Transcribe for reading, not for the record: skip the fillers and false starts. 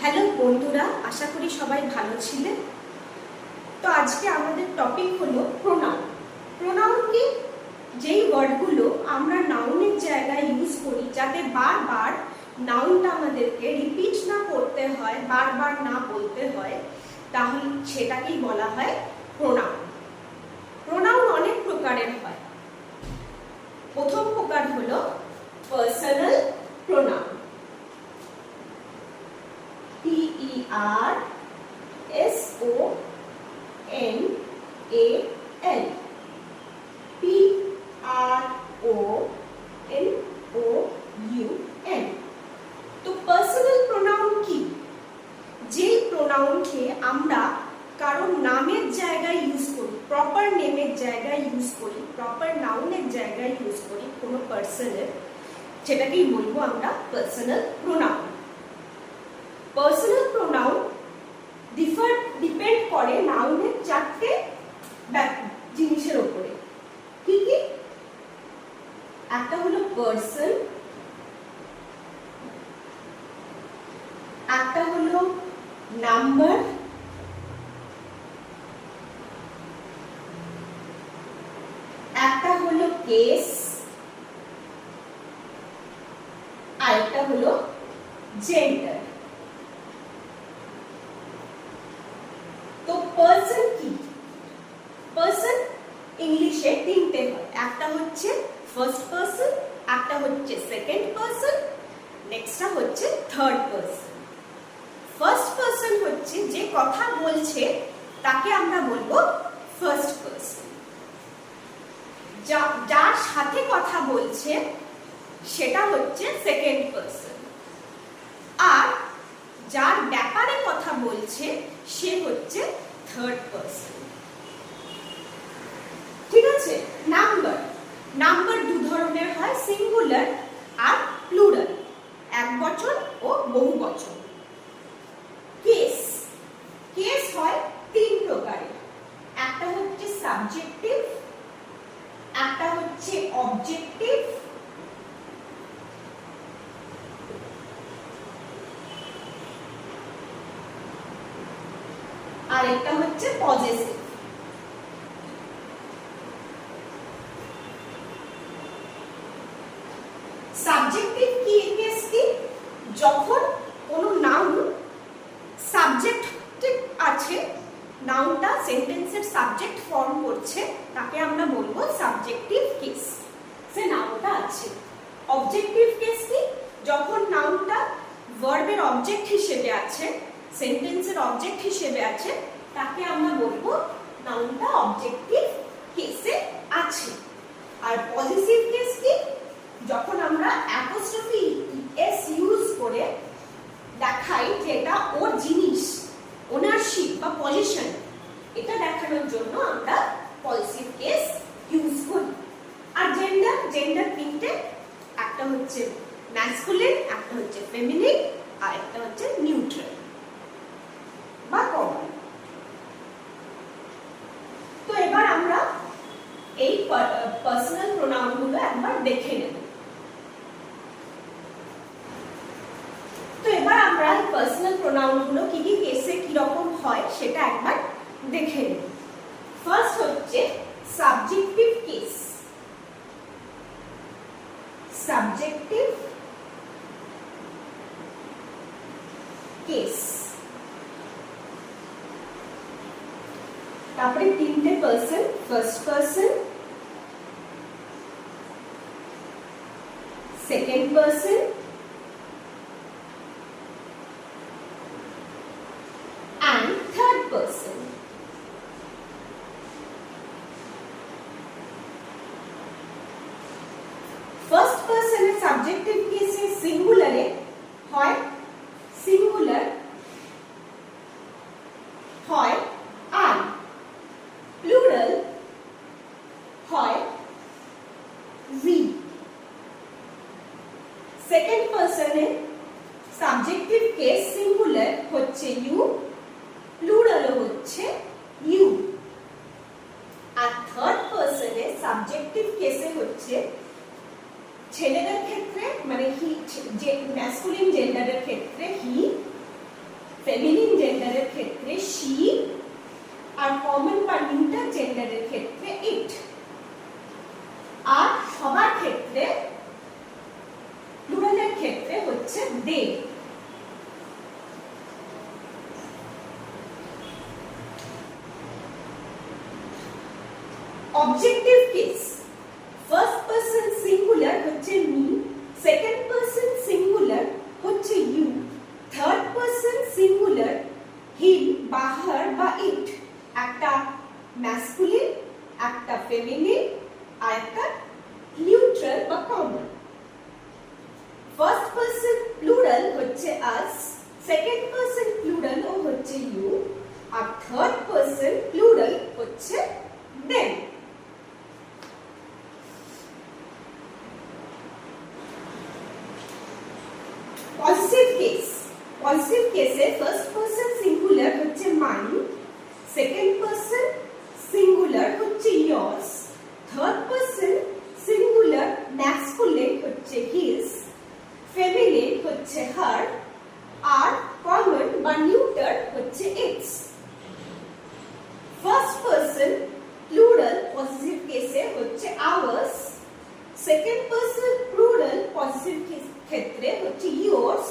Hello বন্ধুরা, আশা করি সবাই ভালো ছিলেন। তো আজকে আমাদের টপিক হলো প্রোনাউন। প্রোনাউন কি? যেই ওয়ার্ডগুলো আমরা নাউনের জায়গায় ইউজ করি যাতে বারবার নাউনটা আমাদেরকে রিপিট না করতে হয়, বারবার না বলতে হয়, তাহলে সেটাকেই বলা হয় প্রোনাউন। প্রোনাউন অনেক প্রকারের হয়। প্রথম প্রকার হলো পার্সোনাল প্রোনাউন। PERSONAL, PRONOUN। তো পার্সোনাল প্রোনাউন কি? যে প্রোনাউনকে আমরা কারণ নামের জায়গায় ইউজ করি, প্রপার নেমের জায়গায় ইউজ করি, প্রপার নাউনের জায়গায় ইউজ করি কোনো পার্সনের, সেটাকেই বলবো আমরা personal pronoun. Personal pronoun depend করে নাউনের চারটে জিনিসের উপরে। কি কি? একটা হলো পার্সন, একটা হলো নাম্বার, একটা হলো কেস, আর একটা হলো জেন্ডার। তো পার্সন কি? পার্সন ইংলিশে তিনটে হয়। একটা হচ্ছে ফার্স্ট পার্সন, একটা হচ্ছে সেকেন্ড পার্সন, নেক্সটটা হচ্ছে থার্ড পার্সন। ফার্স্ট পার্সন হচ্ছে যে কথা বলছে তাকে আমরা বলবো ফার্স্ট পার্সন। যার সাথে কথা বলছে সেটা হচ্ছে সেকেন্ড পার্সন, আর যার ব্যাপারে কথা বলছে সে হচ্ছে থার্ড পার্সন। ঠিক আছে? নাম্বার, নাম্বার দু ধরনের হয়, সিঙ্গুলার আর প্লুরাল, এক বচন ও বহু বচন। কেস, কেস হয় তিন প্রকারের। একটা হচ্ছে সাবজেক্টিভ, একটা হচ্ছে অবজেক্টিভ, আর একটা হচ্ছে পজেসিভ। সাবজেক্টিভ কি কেস কি? যখন কোনো নাউন সাবজেক্ট আছে, নাউনটা সেন্টেন্সের সাবজেক্ট ফর্ম করছে, তাকে আমরা বলবো সাবজেক্টিভ কেস, সে নাউনটা আছে। অবজেক্টিভ কেস কি? যখন নাউনটা ভার্বের অবজেক্ট হিসেবে আছে, সেন্টেন্সের অবজেক্ট হিসেবে আছে, তাকে আমরা বলবো নাউনটা অবজেক্টিভ কেসে আছে। আর পজিটিভ কেস কি? যখন আমরা অ্যাপোস্ট্রফি এস ইউজ করে দেখাই যে এটা ওর জিনিস, ওনারশিপ বা পজিশন, এটা দেখানোর জন্য আমরা পজিটিভ কেস ইউজ করি। আর জেন্ডার, জেন্ডার তিনটে, একটা হচ্ছে ম্যাসকুলিন, একটা হচ্ছে ফেমিনিন, আর একটা হচ্ছে নিউট্রাল বা কমন। তো এবার আমরা এই পার্সোনাল প্রোনাউন গুলো একবার দেখে নেব। তো এবার আমরা এই পার্সোনাল প্রোনাউন গুলো কি কি কেসে কি রকম হয় সেটা একবার দেখে নেব। ফার্স্ট হচ্ছে সাবজেক্টিভ কেস। সাবজেক্টিভ কেস, তারপরে তিনটে person, first person, second person, and third person. First person এর সাবজেক্টিভ কেসে সিঙ্গুলারে হয় সিঙ্গুলার, হয় আই, প্লুরাল হয় উই। সেকেন্ড পার্সনের সাবজেক্টিভ কেস সিঙ্গুলার হচ্ছে ইউ, প্লুরাল হচ্ছে ইউ। আর থার্ড পার্সনের সাবজেক্টিভ কেসে হচ্ছে ছেলেদের ক্ষেত্রে মানে হি, যে ম্যাসকুলিন জেন্ডারের ক্ষেত্রে হি, ফেমিনিন জেন্ডারের ক্ষেত্রে শি, আর কমন বা নিউটার জেন্ডারের ক্ষেত্রে ইট। আর সবার ক্ষেত্রে প্লুরালের ক্ষেত্রে হচ্ছে they. Objective case, first person singular হচ্ছে মি, সেকেন্ড পারসন সিঙ্গুলার হচ্ছে you, third person singular him বা হার বা ইট। একটা ম্যাসকুলিন, একটা ফেমিনিন, আর একটা নিউট্রাল বা কমন। ফার্স্ট পারসন প্লুরাল হচ্ছে আস, সেকেন্ড পারসন প্লুরাল ও হচ্ছে ইউ, আর থার্ড পারসন প্লুরাল হচ্ছে দেম। পজিটিভ কেস, পজিটিভ কেসে ফার্স্ট পারসন সিঙ্গুলার হচ্ছে মাইন, সেকেন্ড পারসন সিঙ্গুলার হচ্ছে yours, third person singular masculine হচ্ছে his, ফেমিনিন হচ্ছে her, আর কমন বা নিউটার হচ্ছে its। First person plural positive কেসে হচ্ছে ours, second person plural positive ক্ষেত্রে হচ্ছে yours,